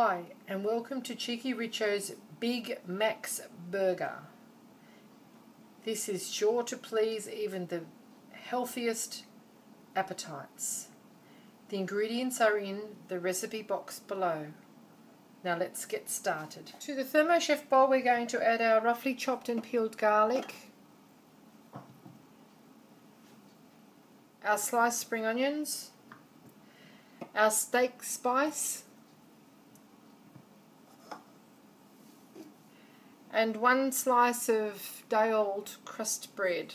Hi, and welcome to Cheeky Richo's Big Max Burger. This is sure to please even the healthiest appetites. The ingredients are in the recipe box below. Now let's get started. To the Thermochef bowl we're going to add our roughly chopped and peeled garlic, our sliced spring onions, our steak spice, and 1 slice of day-old crust bread.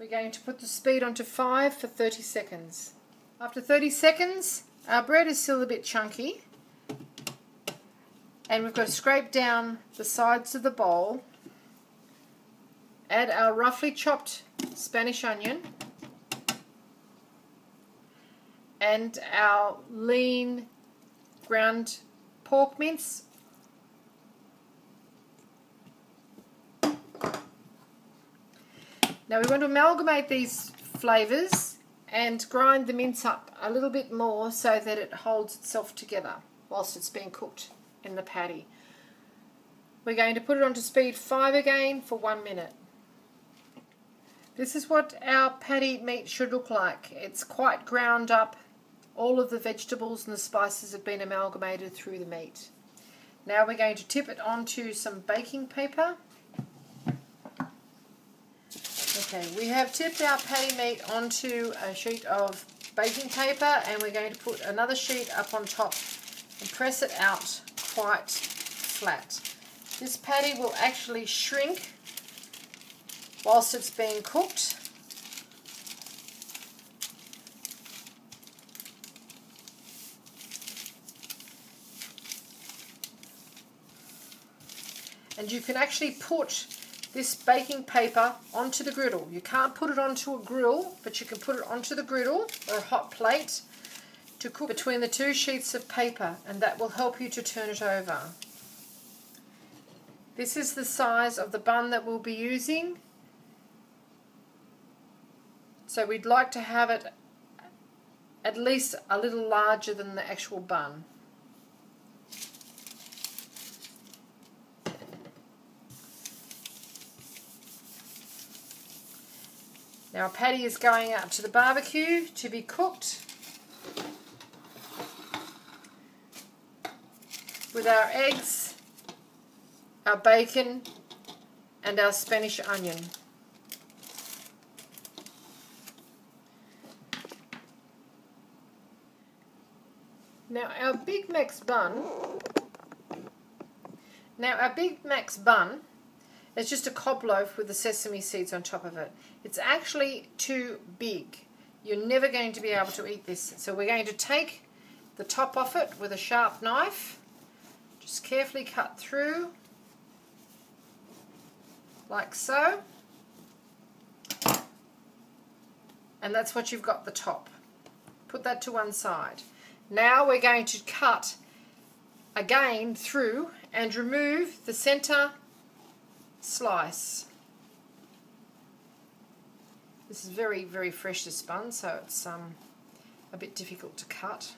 We're going to put the speed onto 5 for 30 seconds. After 30 seconds, our bread is still a bit chunky, and we've got to scrape down the sides of the bowl, add our roughly chopped Spanish onion, and our lean ground pork mince. Now we want to amalgamate these flavours and grind the mince up a little bit more so that it holds itself together whilst it's being cooked in the patty. We're going to put it onto speed 5 again for 1 minute. This is what our patty meat should look like. It's quite ground up. All of the vegetables and the spices have been amalgamated through the meat. Now we're going to tip it onto some baking paper. Okay, we have tipped our patty meat onto a sheet of baking paper, and we're going to put another sheet up on top and press it out quite flat. This patty will actually shrink whilst it's being cooked. And you can actually put this baking paper onto the griddle. You can't put it onto a grill, but you can put it onto the griddle or a hot plate to cook between the 2 sheets of paper, and that will help you to turn it over. This is the size of the bun that we'll be using. So we'd like to have it at least a little larger than the actual bun. Now our patty is going out to the barbecue to be cooked with our eggs, our bacon, and our Spanish onion. Now our Big Max bun is just a cob loaf with the sesame seeds on top of it. It's actually too big. You're never going to be able to eat this. So we're going to take the top off it with a sharp knife. Just carefully cut through, like so. And that's what you've got, the top. Put that to one side. Now we're going to cut again through and remove the center slice. This is very, very fresh, this bun, so it's a bit difficult to cut.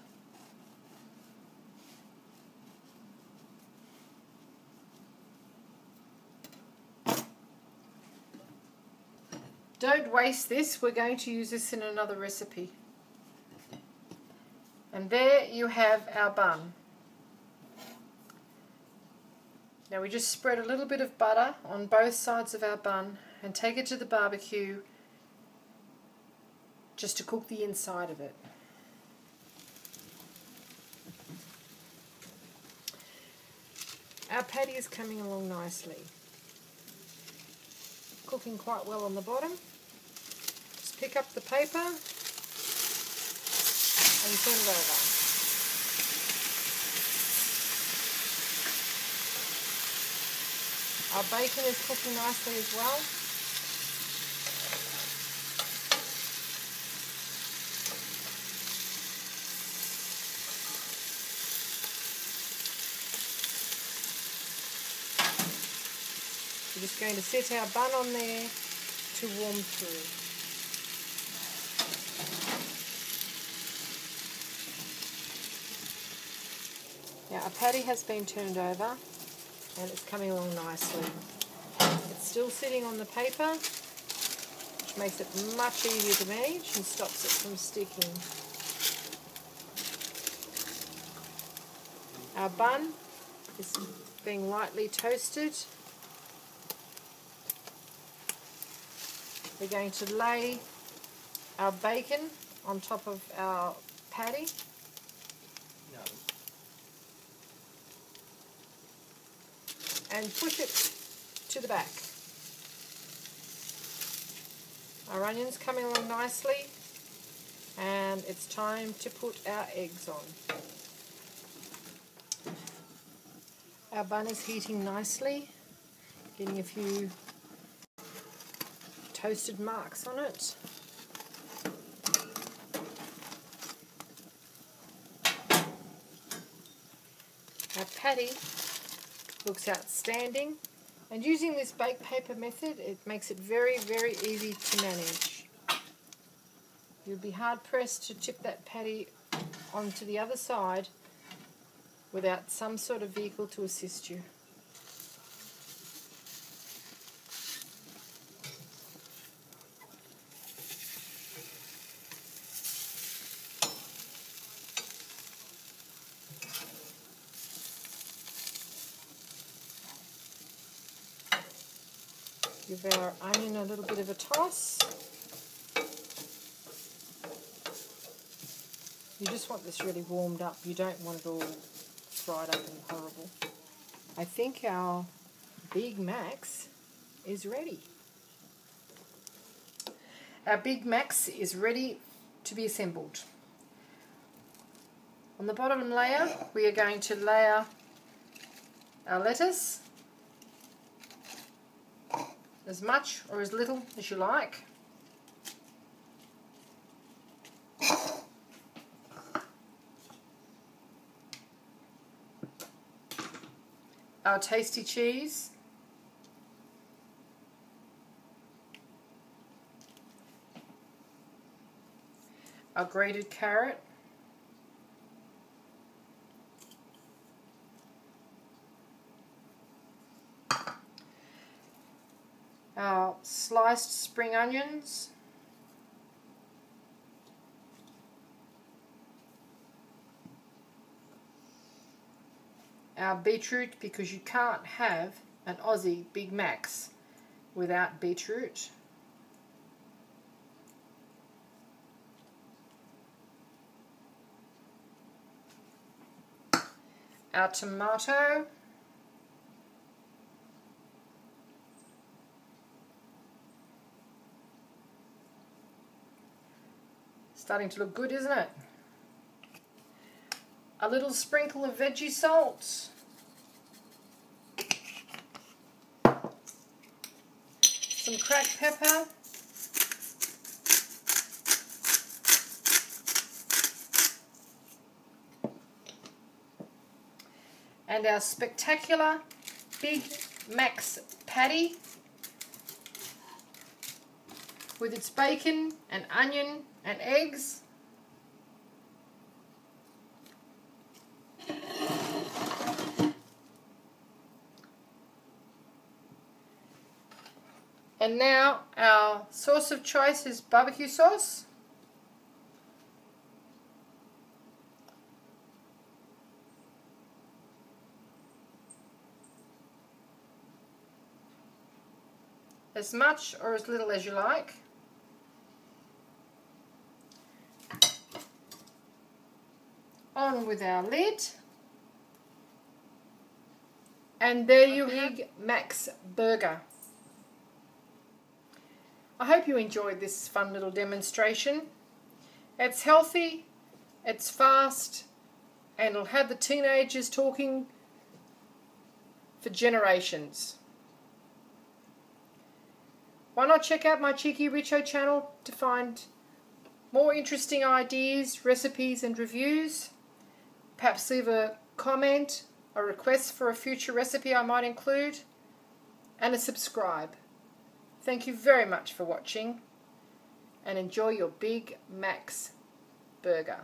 Don't waste this. We're going to use this in another recipe. And there you have our bun. Now we just spread a little bit of butter on both sides of our bun and take it to the barbecue just to cook the inside of it. Our patty is coming along nicely. Cooking quite well on the bottom. Just pick up the paper and turn it over. Our bacon is cooking nicely as well. We're just going to set our bun on there to warm through. Now our patty has been turned over and it's coming along nicely. It's still sitting on the paper, which makes it much easier to manage and stops it from sticking. Our bun is being lightly toasted. We're going to lay our bacon on top of our patty. And push it to the back. Our onion's coming along nicely, and it's time to put our eggs on. Our bun is heating nicely, getting a few toasted marks on it. Our patty looks outstanding, and using this baked paper method, it makes it very, very easy to manage. You'll be hard pressed to tip that patty onto the other side without some sort of vehicle to assist you. Give our onion a little bit of a toss. You just want this really warmed up. You don't want it all fried up and horrible. I think our Big Max is ready. Our Big Max is ready to be assembled. On the bottom layer, we are going to layer our lettuce, as much or as little as you like. Our tasty cheese. Our grated carrot. Our sliced spring onions. Our beetroot, because you can't have an Aussie Big Max without beetroot. Our tomato. Starting to look good, isn't it? A little sprinkle of veggie salt. Some cracked pepper. And our spectacular Big Max patty with its bacon and onion and eggs. And now our sauce of choice is barbecue sauce. As much or as little as you like. On with our lid. And there you have Big Max Burger. I hope you enjoyed this fun little demonstration. It's healthy, it's fast, and it'll have the teenagers talking for generations. Why not check out my Cheeky Richo channel to find more interesting ideas, recipes and reviews. Perhaps leave a comment or request for a future recipe I might include, and a subscribe. Thank you very much for watching, and enjoy your Big Max Burger.